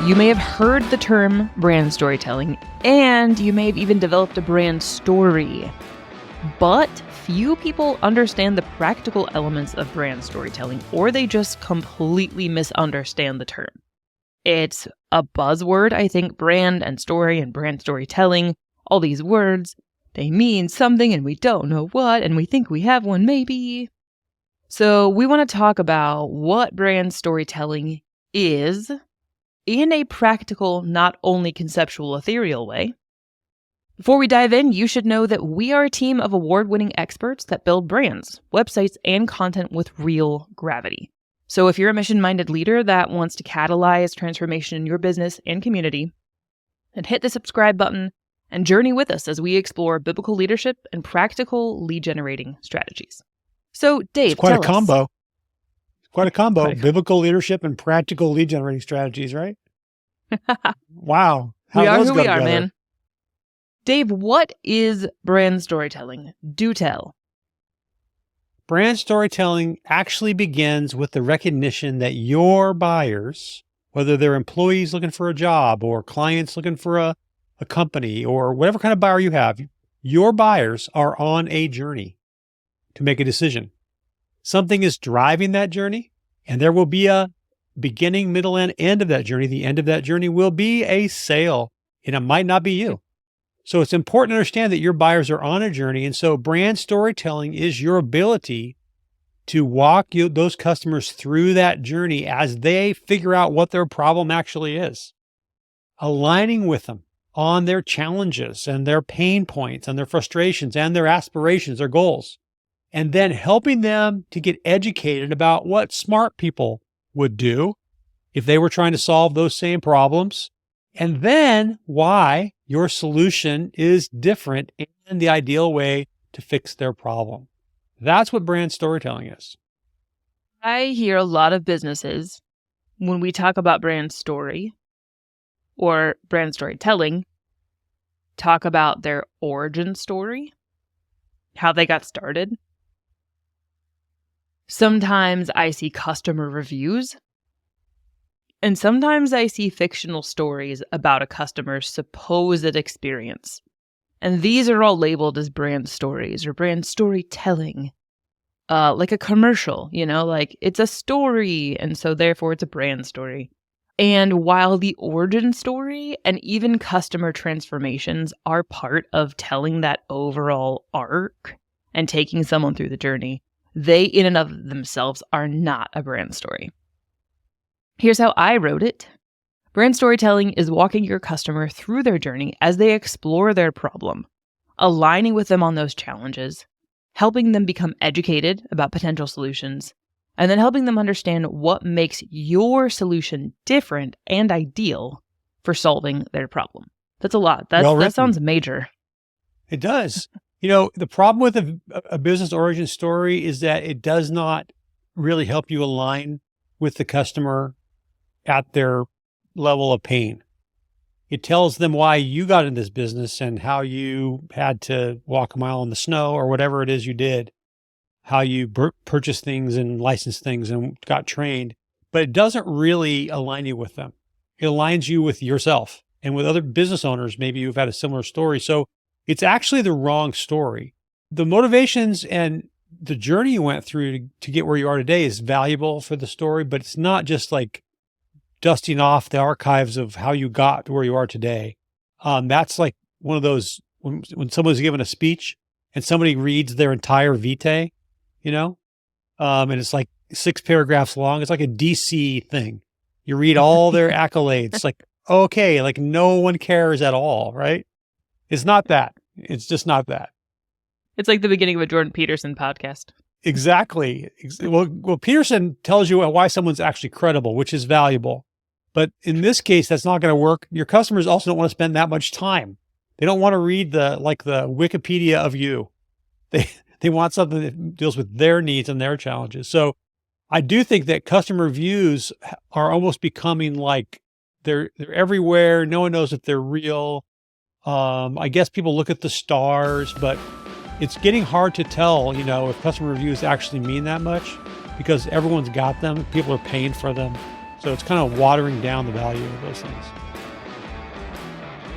You may have heard the term brand storytelling, and you may have even developed a brand story. But few people understand the practical elements of brand storytelling, or they just completely misunderstand the term. It's a buzzword, I think, brand and story and brand storytelling, all these words, they mean something and we don't know what, and we think we have one maybe. So we want to talk about what brand storytelling is in a practical, not only conceptual, ethereal way. Before we dive in, you should know that we are a team of award-winning experts that build brands, websites, and content with real gravity. So if you're a mission-minded leader that wants to catalyze transformation in your business and community, then hit the subscribe button and journey with us as we explore biblical leadership and practical lead-generating strategies. So Dave, it's quite tell a combo. us. Quite a combo. Biblical leadership and practical lead generating strategies, right? Wow. We are who we are, man. Dave, what is brand storytelling? Do tell. Brand storytelling actually begins with the recognition that your buyers, whether they're employees looking for a job or clients looking for a company or whatever kind of buyer you have, your buyers are on a journey to make a decision. Something is driving that journey, and there will be a beginning, middle, and end of that journey. The end of that journey will be a sale, and it might not be you. So it's important to understand that your buyers are on a journey. And so brand storytelling is your ability to walk those customers through that journey as they figure out what their problem actually is, aligning with them on their challenges and their pain points and their frustrations and their aspirations, their goals, and then helping them to get educated about what smart people would do if they were trying to solve those same problems, and then why your solution is different and the ideal way to fix their problem. That's what brand storytelling is. I hear a lot of businesses, when we talk about brand story or brand storytelling, talk about their origin story, how they got started. Sometimes I see customer reviews, and sometimes I see fictional stories about a customer's supposed experience. And these are all labeled as brand stories or brand storytelling. Like a commercial, like it's a story, and so therefore it's a brand story. And while the origin story and even customer transformations are part of telling that overall arc and taking someone through the journey, they in and of themselves are not a brand story. Here's how I wrote it. Brand storytelling is walking your customer through their journey as they explore their problem, aligning with them on those challenges, helping them become educated about potential solutions, and then helping them understand what makes your solution different and ideal for solving their problem. That's a lot. That sounds major. It does. The problem with a business origin story is that it does not really help you align with the customer at their level of pain. It tells them why you got in this business and how you had to walk a mile in the snow or whatever it is you did, how you purchased things and licensed things and got trained, but it doesn't really align you with them. It aligns you with yourself and with other business owners. Maybe you've had a similar story. So it's actually the wrong story. The motivations and the journey you went through to get where you are today is valuable for the story, but it's not just like dusting off the archives of how you got to where you are today. That's like one of those, when someone's given a speech and somebody reads their entire vitae, and it's like 6 paragraphs long. It's like a DC thing. You read all their accolades, like, okay, like no one cares at all, right? It's not that. It's just not that. It's like the beginning of a Jordan Peterson podcast. Exactly. Well, Peterson tells you why someone's actually credible, which is valuable. But in this case, that's not going to work. Your customers also don't want to spend that much time. They don't want to read the Wikipedia of you. They want something that deals with their needs and their challenges. So I do think that customer reviews are almost becoming like they're everywhere. No one knows if they're real. I guess people look at the stars, but it's getting hard to tell, if customer reviews actually mean that much because everyone's got them. People are paying for them. So it's kind of watering down the value of those things.